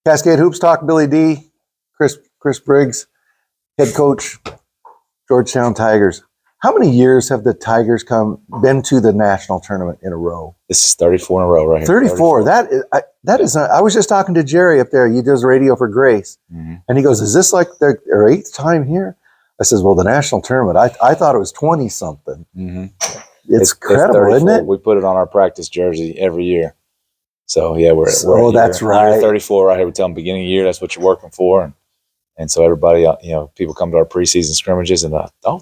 Cascade Hoops Talk, Billy D, Chris Briggs, head coach, Georgetown Tigers. How many years have the Tigers been to the national tournament in a row? This is 34 in a row right here. 34. That is. I was just talking to Jerry up there. He does radio for Grace, and he goes, "Is this like their 8th time here?" I says, "Well, the national tournament. I thought it was 20 something. It's incredible, isn't it? We put it on our practice jersey every year. So yeah, we're that's right. Year 34 right here. We tell them beginning of the year that's what you're working for, and so everybody, people come to our preseason scrimmages and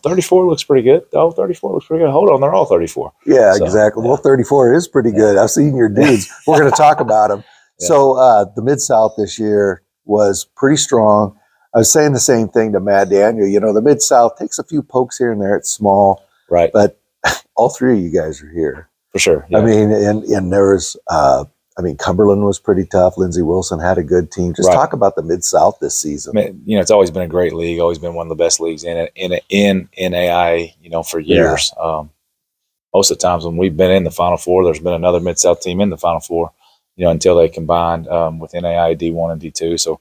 34 looks pretty good. 34 looks pretty good. Hold on, they're all 34. Yeah, so, exactly. Yeah. Well, 34 is pretty good. I've seen your dudes. We're going to talk about them. Yeah. So the Mid-South this year was pretty strong. I was saying the same thing to Matt Daniel. You know, the Mid-South takes a few pokes here and there. It's small, right? But all three of you guys are here for sure. Yeah. I mean, and there was. Cumberland was pretty tough. Lindsey Wilson had a good team. Just talk about the Mid-South this season. It's always been a great league. Always been one of the best leagues in NAI. For years. Yeah. Most of the times when we've been in the Final Four, there's been another Mid-South team in the Final Four. Until they combined with NAI D1 and D2. So,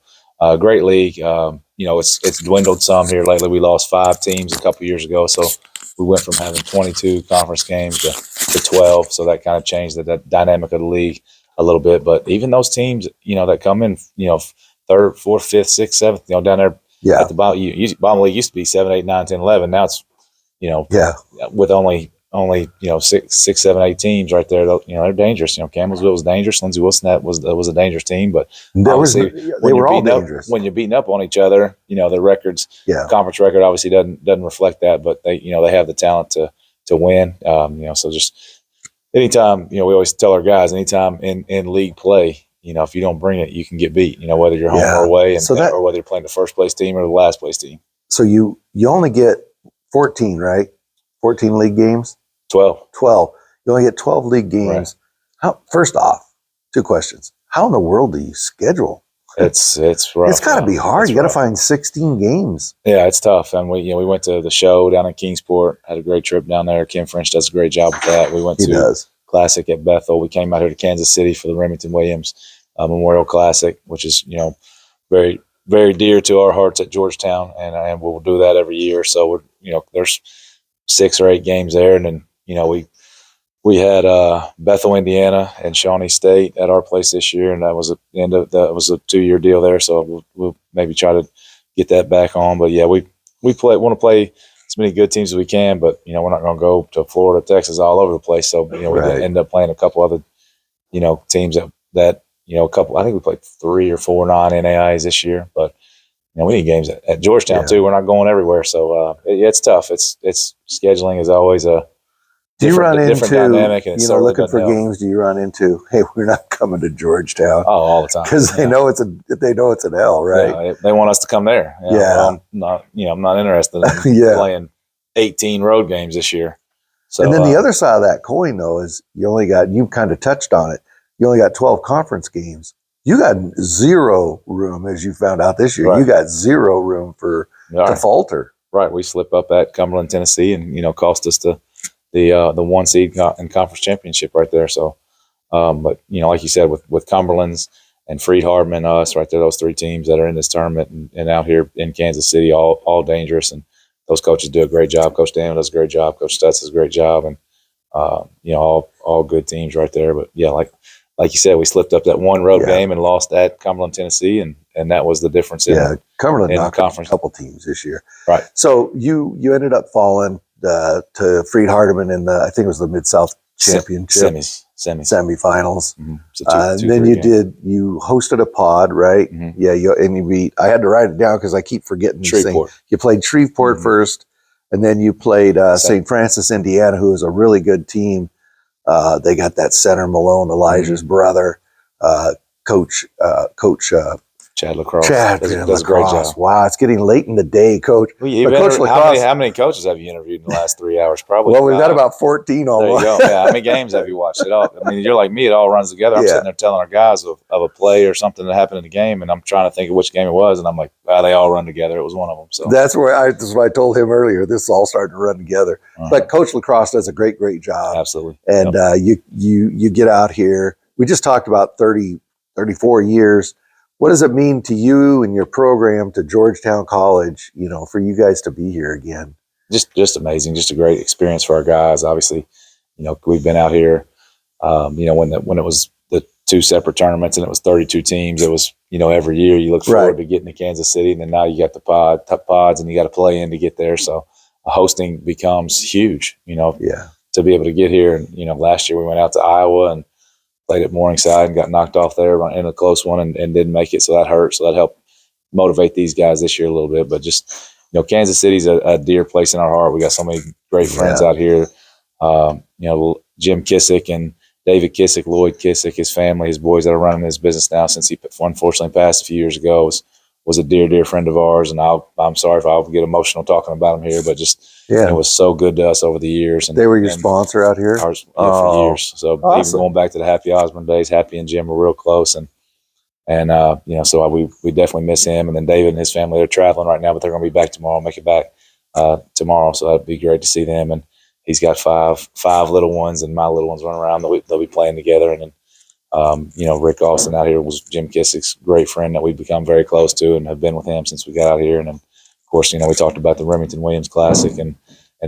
great league. It's dwindled some here lately. We lost 5 teams a couple years ago, so we went from having 22 conference games to 12. So that kind of changed the dynamic of the league a little bit. But even those teams, that come in, 3rd, 4th, 5th, 6th, 7th, down there at the bottom. Bottom league used to be 7, 8, 9, 10, 11. Now it's, with only 6, 7, 8 teams right there. They're dangerous. Campbellsville was dangerous. Lindsey Wilson was a dangerers team, but obviously they were all dangerous. When you're beating up on each other, the records, conference record obviously doesn't reflect that, but they have the talent to win. So just. Anytime, we always tell our guys, anytime in league play, if you don't bring it, you can get beat, whether you're home or away, or whether you're playing the first place team or the last place team. So you only get 14, right? 14 league games? 12. You only get 12 league games. Right. First off, 2 questions. How in the world do you schedule? It's rough. It's got to be hard. You got to find 16 games. Yeah, it's tough. And we went to the show down in Kingsport. Had a great trip down there. Kim French does a great job with that. We went to Classic at Bethel. We came out here to Kansas City for the Remington Williams Memorial Classic, which is very, very dear to our hearts at Georgetown, and we'll do that every year. So we're there's 6 or 8 games there, and then we had Bethel, Indiana, and Shawnee State at our place this year, and that was a 2-year deal there. So we'll maybe try to get that back on. But yeah, we want to play as many good teams as we can, but we're not going to go to Florida, Texas, all over the place. So we end up playing a couple other teams that a couple. I think we played 3 or 4 non-NAIs this year, but we need games at Georgetown too. We're not going everywhere, so it's tough. It's scheduling is always a Do you run into, dynamic, and looking for games? Do you run into, hey, we're not coming to Georgetown? Oh, all the time, because they know it's an L, right? Yeah, they want us to come there. Well, I'm not interested in playing 18 road games this year. So, and then the other side of that coin, though, is you kind of touched on it. You only got 12 conference games. You got 0 room, as you found out this year. Right. You got 0 room to falter. Right, we slip up at Cumberland, Tennessee, and cost us the 1 seed in conference championship right there. So, but like you said, with Cumberland's and Freed-Hardeman, us right there, those 3 teams that are in this tournament and out here in Kansas City, all dangerous, and those coaches do a great job. Coach Daniel does a great job. Coach Stutz does a great job, and all good teams right there. But yeah, like you said, we slipped up that 1 road game and lost at Cumberland, Tennessee, and that was the difference. Cumberland in knocked conference. A couple teams this year, right? So you ended up falling to Freed-Hardeman in I think it was the Mid-South Championship semifinals. Mm-hmm. So then you hosted a pod, right? Mm-hmm. Yeah, you beat. I had to write it down because I keep forgetting. Shreveport. You played Shreveport first, and then you played St. Francis, Indiana, who is a really good team. They got that center Malone, Elijah's brother, Coach Chad Lacrosse. Does a great job. Wow, it's getting late in the day, Coach. Coach Lacrosse, how many coaches have you interviewed in the last 3 hours? Probably. Well, we've got about 14 almost. There you go. Yeah, how many games have you watched? It all. I mean, you're like me. It all runs together. I'm sitting there telling our guys of a play or something that happened in the game, and I'm trying to think of which game it was, and I'm like, they all run together. It was one of them. So that's what I told him earlier. This is all starting to run together. Uh-huh. But Coach Lacrosse does a great job. Absolutely. And you get out here. We just talked about 34 years. What does it mean to you and your program, to Georgetown College, for you guys to be here again? Just amazing. Just a great experience for our guys. Obviously, we've been out here, when it was the 2 separate tournaments and it was 32 teams, it was, every year you look forward to getting to Kansas City, and then now you got the pods and you got to play in to get there. So hosting becomes huge, to be able to get here. And, last year we went out to Iowa and played at Morningside and got knocked off there in a close one and didn't make it. So that hurt. So that helped motivate these guys this year a little bit. But just, Kansas City's a dear place in our heart. We got so many great friends out here. Jim Kissick and David Kissick, Lloyd Kissick, his family, his boys that are running his business now since he unfortunately passed a few years ago, was a dear friend of ours. And I'm sorry if I'll get emotional talking about him here, but just it was so good to us over the years. And they were your sponsor out here? Ours, for years. So awesome. Even going back to the Happy Osborne days, Happy and Jim were real close. And so we definitely miss him. And then David and his family, they're traveling right now, but they're going to be back tomorrow, make it back tomorrow. So that'd be great to see them. And he's got five little ones, and my little ones run around. They'll be playing together. And then, Rick Austin out here was Jim Kissick's great friend that we've become very close to and have been with him since we got out here. And then, of course, we talked about the Remington Williams Classic and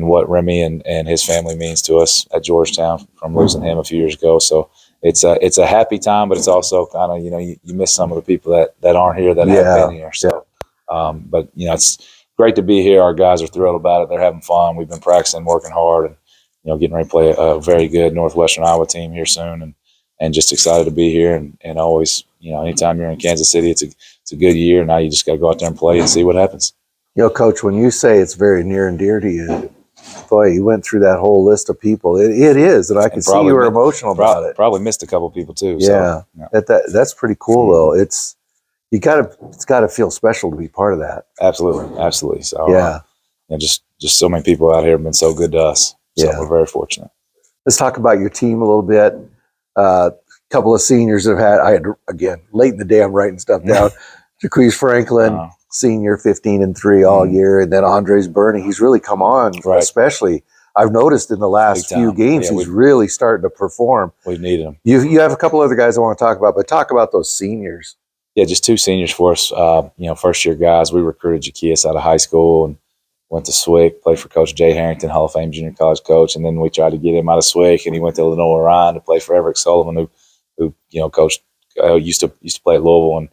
what Remy and his family means to us at Georgetown from losing him a few years ago. So it's a happy time, but it's also kind of, you miss some of the people that aren't here that have been here. So, but it's great to be here. Our guys are thrilled about it. They're having fun. We've been practicing, working hard, and getting ready to play a very good Northwestern Iowa team here soon, and just excited to be here. And always, anytime you're in Kansas City, it's a good year. Now you just got to go out there and play and see what happens. Coach, when you say it's very near and dear to you, boy, you went through that whole list of people. It is, and I can see you were emotional about it. Probably missed a couple people too. Yeah, so, that's pretty cool though. It's got to feel special to be part of that. Absolutely. So just so many people out here have been so good to us. So we're very fortunate. Let's talk about your team a little bit. A couple of seniors I had again late in the day. I'm writing stuff down. Jaquez Franklin, senior, 15-3 all year, and then Andres Burney. He's really come on, especially. I've noticed in the last few games, he's really starting to perform. We've needed him. You have a couple other guys I want to talk about, but talk about those seniors. Yeah, just 2 seniors for us. First year guys. We recruited Jaquez out of high school and went to SWIC, played for Coach Jay Harrington, Hall of Fame junior college coach, and then we tried to get him out of SWIC, and he went to Lenoir Ryan to play for Everett Sullivan, who coached used to play at Louisville, and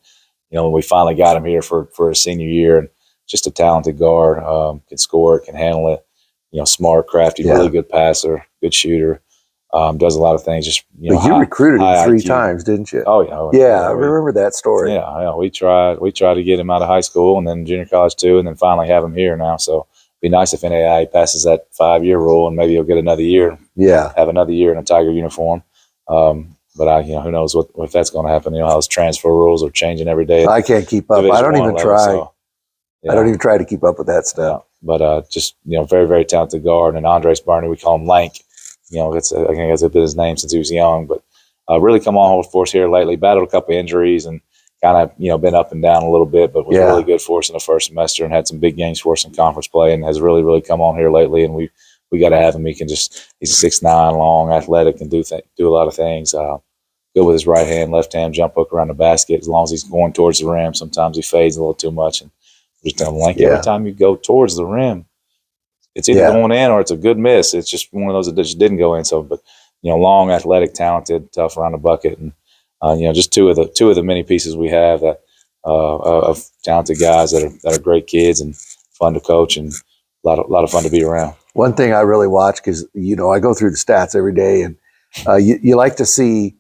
when we finally got him here for his senior year, and just a talented guard, can score it, can handle it, smart, crafty, really good passer, good shooter, does a lot of things. Just you recruited him 3 times, didn't you? Oh yeah. I remember that story. Yeah, we tried to get him out of high school and then junior college too, and then finally have him here now. So it'd be nice if NAIA passes that 5-year rule and maybe he'll get another year. Yeah, have another year in a Tiger uniform. But who knows if that's going to happen? How those transfer rules are changing every day. I can't keep up. I don't even try. So, I don't even try to keep up with that stuff. But just very, very talented guard. And Andres Barney, we call him Lank. I think that's been his name since he was young. But really come on for us here lately. Battled a couple of injuries and kind of been up and down a little bit, but was really good for us in the first semester and had some big games for us in conference play, and has really, really come on here lately. And we got to have him. He's 6'9", long, athletic, and do a lot of things. Good with his right hand, left hand, jump hook around the basket. As long as he's going towards the rim, sometimes he fades a little too much. And just tell him, Lank, every time you go towards the rim, it's either going in or it's a good miss. It's just one of those that just didn't go in. So, but long, athletic, talented, tough around the bucket, and just two of the many pieces we have that of talented guys that are great kids and fun to coach and a lot of fun to be around. One thing I really watch, because I go through the stats every day, and you like to see.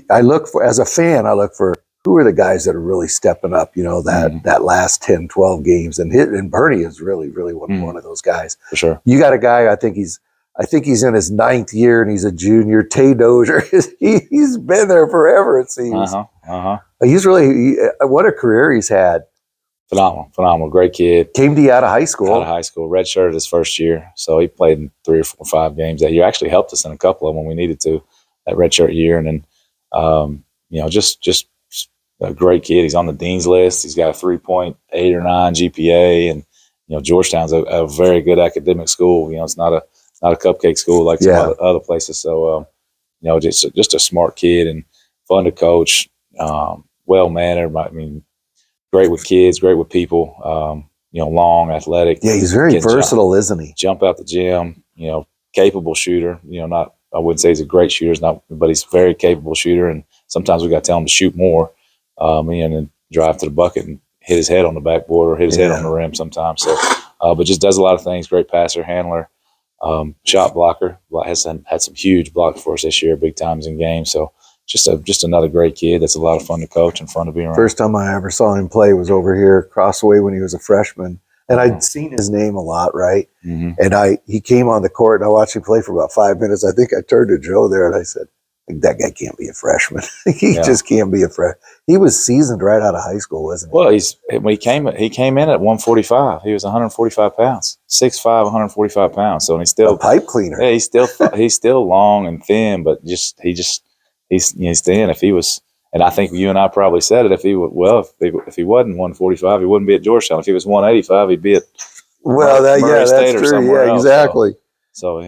I look for, as a fan, I look for who are the guys that are really stepping up. That last 10, 12 games, and Bernie is really, really one of those guys. For sure. You got a guy. I think he's in his 9th year, and he's a junior. Tay Dozier. He's been there forever. It seems. He's really what a career he's had. Phenomenal, great kid. Came to you out of high school. Redshirted his first year, so he played in 3 or 4 or 5 games that year. Actually helped us in a couple of them when we needed to that redshirt year, and then just a great kid. He's on the dean's list. He's got a 3.8 or 9 GPA, and Georgetown's a very good academic school. It's not a cupcake school like some other places. So just a smart kid and fun to coach. well mannered. I mean, great with kids, great with people. Long, athletic. Yeah, he's very versatile, isn't he? Jump out the gym. Capable shooter. I wouldn't say he's a great shooter, but he's a very capable shooter. And sometimes we got to tell him to shoot more, and then drive to the bucket and hit his head on the backboard or hit his head on the rim sometimes. So, but just does a lot of things. Great passer, handler, shot blocker. Has had some huge blocks for us this year, big times in games. So just another great kid. That's a lot of fun to coach and fun to be around. First time I ever saw him play was over here across the way when he was a freshman. And I'd seen his name a lot, right? Mm-hmm. And he came on the court and I watched him play for about 5 minutes. I think I turned to Joe there and I said, that guy can't be a freshman. He just can't be a freshman. He was seasoned right out of high school, wasn't he? Well, when he came in at 145. He was 145 pounds, 6'5", 145 pounds. So he's still a pipe cleaner. Yeah, he's still long and thin, but he's thin. If he was, and I think you and I probably said it. If he wasn't 145, he wouldn't be at Georgetown. If he was 185, he'd be at Murray State that's or true. somewhere else. Exactly. So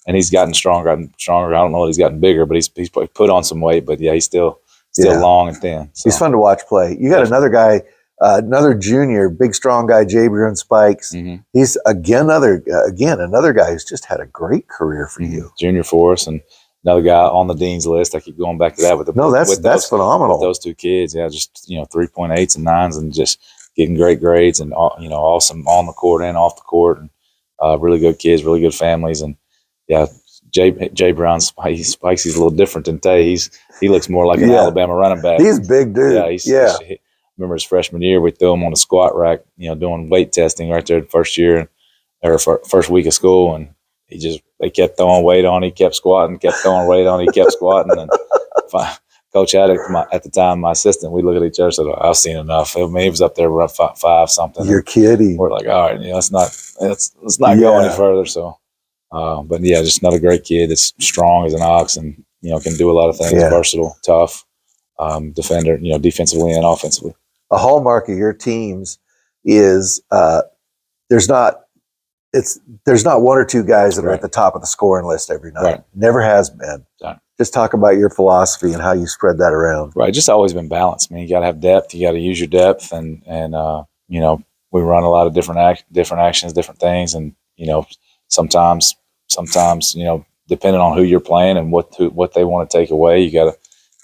he's gotten stronger. I don't know that he's gotten bigger, but he's put on some weight. But he's still long and thin. So. He's fun to watch play. You got another guy, another junior, big strong guy, Jabrion Spikes. Mm-hmm. He's another guy who's just had a great career for you. Junior for us, and another guy on the dean's list. I keep going back to that. That's phenomenal. With those two kids, just 3.8s and 9s, and just getting great grades, and awesome on the court and off the court, and really good kids, really good families, and Jay Brown Spikes. He's a little different than Tay. He looks more like an Alabama running back. He's a big dude. Remember his freshman year, we threw him on a squat rack, doing weight testing right there the first year or first week of school, and they kept throwing weight on. He kept squatting, kept throwing weight on. He kept squatting, and Coach Haddock, at the time, my assistant, we look at each other and said, I've seen enough. I mean, he was up there around 5 something. You're kidding. We're like, all right, let's not go any further. So, but just another great kid that's strong as an ox and, can do a lot of things, versatile, tough, defender, defensively and offensively. A hallmark of your teams is there's not one or two guys that are at the top of the scoring list every night. Right. Never has been. Right. Just talk about your philosophy and how you spread that around. Right. Just always been balanced. I mean, you got to have depth. You got to use your depth, and we run a lot of different actions, different things, and sometimes depending on who you're playing and what they want to take away, you got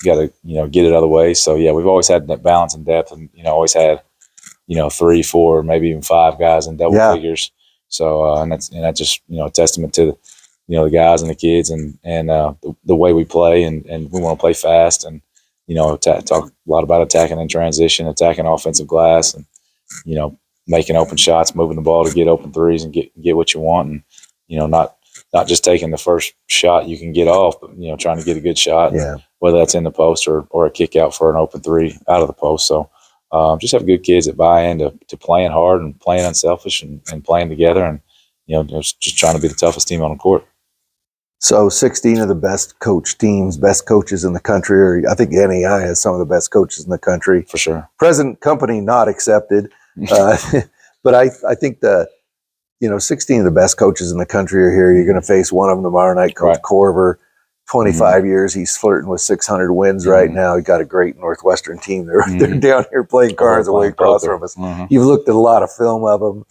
to get it other ways. So we've always had that balance and depth, and always had 3, 4, maybe even 5 guys in double figures. So and that's just a testament to the guys and the kids and the way we play, and we want to play fast, and talk a lot about attacking in transition, attacking offensive glass, and making open shots, moving the ball to get open threes and get what you want, and not just taking the first shot you can get off, but trying to get a good shot, whether that's in the post or a kick out for an open three out of the post. So just have good kids that buy into playing hard and playing unselfish and playing together, and just trying to be the toughest team on the court. So 16 of the best coach teams, best coaches in the country, or I think NAI has some of the best coaches in the country. For sure. Present company not accepted. But I think 16 of the best coaches in the country are here. You're going to face one of them tomorrow night, Coach Korver. 25 years, he's flirting with 600 wins right now. He got a great Northwestern team. They're down here playing cards away across from us. You've looked at a lot of film of them.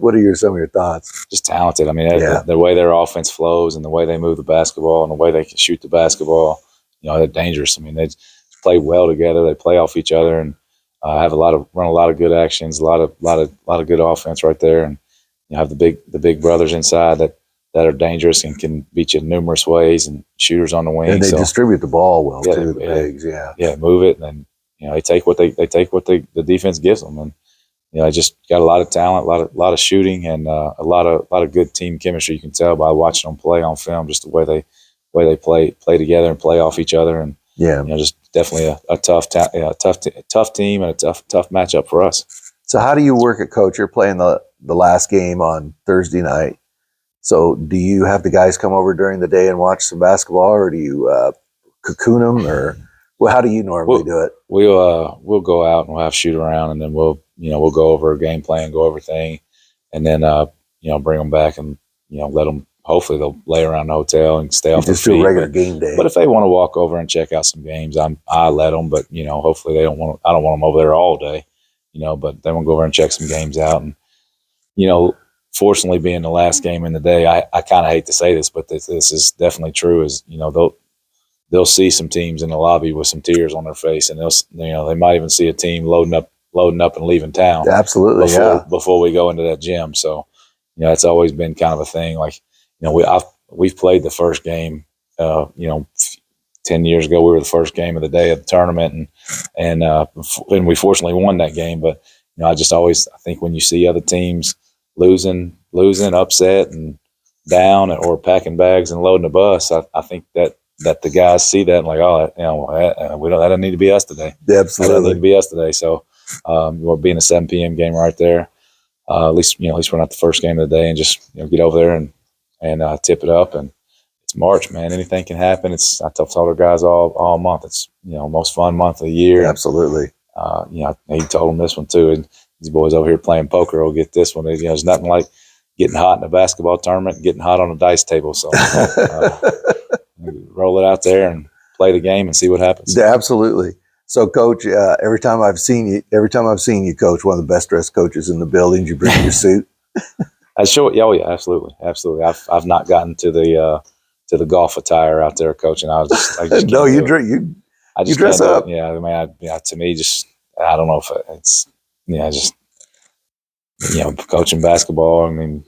What are some of your thoughts? Just talented. I mean, the way their offense flows and the way they move the basketball and the way they can shoot the basketball, they're dangerous. I mean, they play well together. They play off each other, and run a lot of good actions, a lot of good offense right there, and have the big brothers inside that are dangerous and can beat you in numerous ways, and shooters on the wing. And they distribute the ball well too. The bigs, move it, and they take what the defense gives them, and they just got a lot of talent, a lot of shooting, and a lot of good team chemistry. You can tell by watching them play on film, just the way they play together and play off each other, and just definitely a tough team and a tough matchup for us. So how do you work it, Coach? You're playing the last game on Thursday night. So do you have the guys come over during the day and watch some basketball, or do you cocoon them, or how do you normally do it? We'll go out and we'll have shoot around, and then we'll go over a game plan, go over thing, and then bring them back and let them hopefully they'll lay around the hotel and stay off their Just do feet. a regular game day. But if they want to walk over and check out some games, I let them. But hopefully they don't want. I don't want them over there all day. But they want to go over and check some games out. And fortunately, being the last game in the day, I kind of hate to say this, but this is definitely true. Is they'll see some teams in the lobby with some tears on their face, and they might even see a team loading up and leaving town. Absolutely, before we go into that gym. So it's always been kind of a thing. Like we've played the first game. 10 years ago, we were the first game of the day of the tournament, and we fortunately won that game. But I think when you see other teams losing, upset, and down, or packing bags and loading the bus, I think that the guys see that and like, that doesn't need to be us today. Yeah, absolutely, that doesn't need to be us today. So, being a 7 p.m. game right there, at least we're not the first game of the day, and just get over there and tip it up. And it's March, man. Anything can happen. I told our guys all month. It's most fun month of the year. Absolutely. He told them this one too. And these boys over here playing poker will get this one. There's nothing like getting hot in a basketball tournament, and getting hot on a dice table. So roll it out there and play the game and see what happens. Yeah, absolutely. So, Coach, every time I've seen you, Coach, one of the best dressed coaches in the building. You bring your suit. Sure. Oh yeah, absolutely. I've not gotten to the golf attire out there, Coach, and I just No, you dress up. Yeah, I mean, to me, just I don't know if it's just coaching basketball. I mean,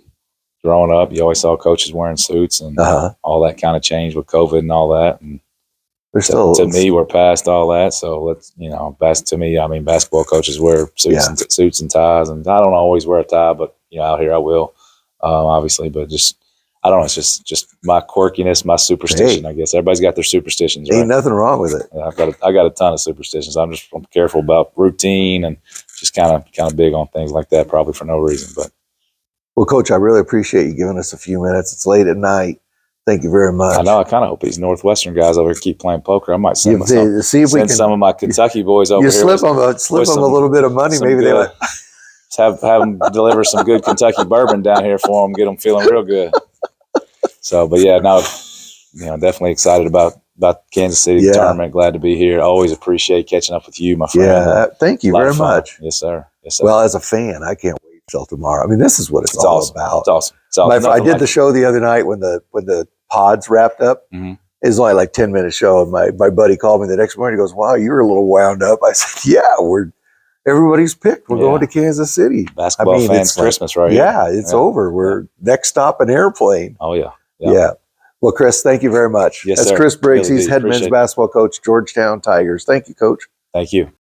growing up, you always saw coaches wearing suits, and all that kind of changed with COVID and all that. And to me, we're past all that. So to me, I mean, basketball coaches wear suits and ties, and I don't always wear a tie, but out here I will, obviously. But just I don't know. It's just my quirkiness, my superstition. I guess everybody's got their superstitions. Right? Ain't nothing wrong with it. I got a ton of superstitions. I'm careful about routine and just kind of big on things like that, probably for no reason. But well, Coach, I really appreciate you giving us a few minutes. It's late at night. Thank you very much. I know. I kind of hope these Northwestern guys over here keep playing poker. I might send some of my Kentucky boys over here. Slip them a little bit of money. Maybe they would have them deliver some good Kentucky bourbon down here for them. Get them feeling real good. So, but yeah, no, definitely excited about Kansas City tournament. Glad to be here. Always appreciate catching up with you, my friend. Yeah, thank you very much. Yes, sir. Yes, sir. Well, as a fan, I can't wait till tomorrow. I mean, this is what it's all awesome. about. It's awesome. I did the show the other night when the pods wrapped up. Mm-hmm. It was only like 10-minute show, and my buddy called me the next morning. He goes, "Wow, you were a little wound up." I said, "Yeah, everybody's picked. We're going to Kansas City. Basketball fans, Christmas, right? Yeah, it's over. We're next stop an airplane." Oh yeah. Yeah. Well, Chris, thank you very much. Yes, That's sir. Chris Briggs. Really He's head men's basketball coach, Georgetown Tigers. Thank you, Coach. Thank you.